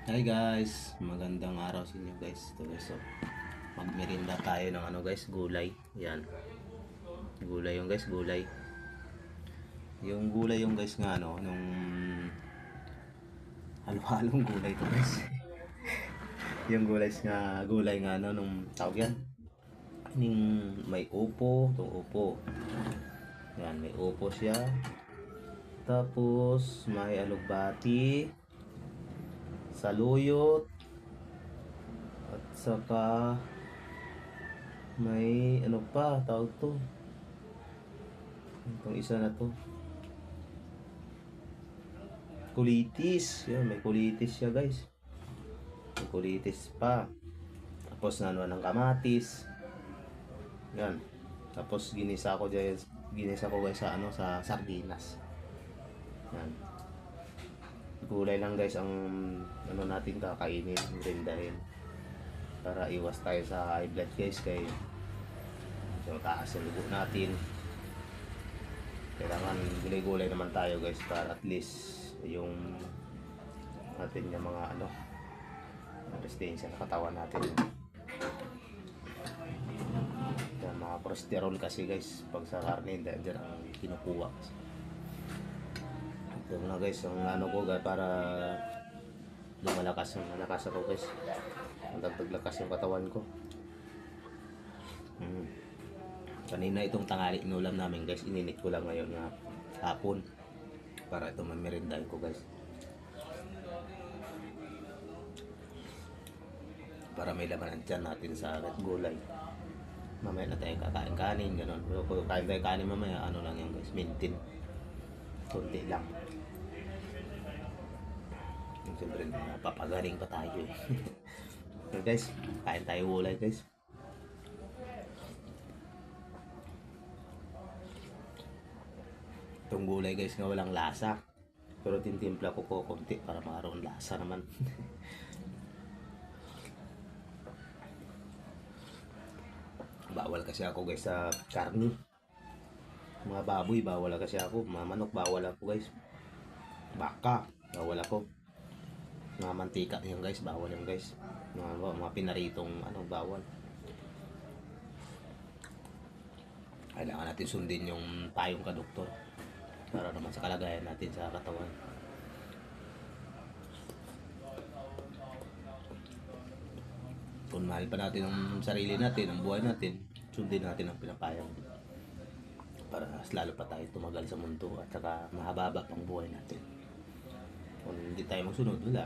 Hi guys, magandang araw sa inyo guys. Ito guys, so, magmerinda tayo ng ano guys, gulay. Yan. Gulay yung guys, gulay. Yung gulay yung guys nga ano, nung halo-halong gulay to guys. Yung gulay nga ano, nung tawag yan. Yung may upo, itong upo. Yan, may upo siya. Tapos may alugbati, saluyot, at saka may ano pa tawag to, itong isa na to, kulitis. Yan, may kulitis siya guys, may kulitis pa. Tapos nanuan ng kamatis. Yan. Tapos ginisa ko guys, sa ano, sa sardinas. Yan, gulay lang guys ang ano natin kakainin, rindahin, para iwas tayo sa high blood guys. Kay so taas yung dugo natin, kailangan gulay-gulay naman tayo guys, para at least yung natin yung mga ano, resistensya sa katawan natin. Yan, mga cholesterol kasi guys pag sa karne, dyan ang kinukuha. Ito na guys ang ano ko para malakas ako guys, dagdag lakas yung katawan ko. Kanina itong tanghali inulam namin guys, ininit ko lang ngayon na hapon para ito mamerindahin ko guys, para may laman ang tiyan natin sa gulay. Mamaya na tayo kakain kanin, gano'n. Pero kung kain tayo kanin mamaya, ano lang yan guys, maintain konti lang. Siyempre napapagaring pa tayo eh. So guys, kain tayo gulay guys. Itong gulay guys nga walang lasa, pero tintimpla ko konti para makaroon lasa naman. Bawal kasi ako guys sa karni, mga baboy bawal kasi ako, mga manok bawal ako guys, baka bawal ako, mga mantika yan guys bawal yan guys, mga pinaritong ano bawal. Kailangan natin sundin yung tayong kadoktor para naman sa kalagayan natin sa katawan. Kung mahal pa natin ang sarili natin, ang buhay natin, sundin natin ang pinapayang para lalo pa tayo tumagal sa mundo at saka mahaba pang buhay natin. Kung hindi tayo magsunod, wala.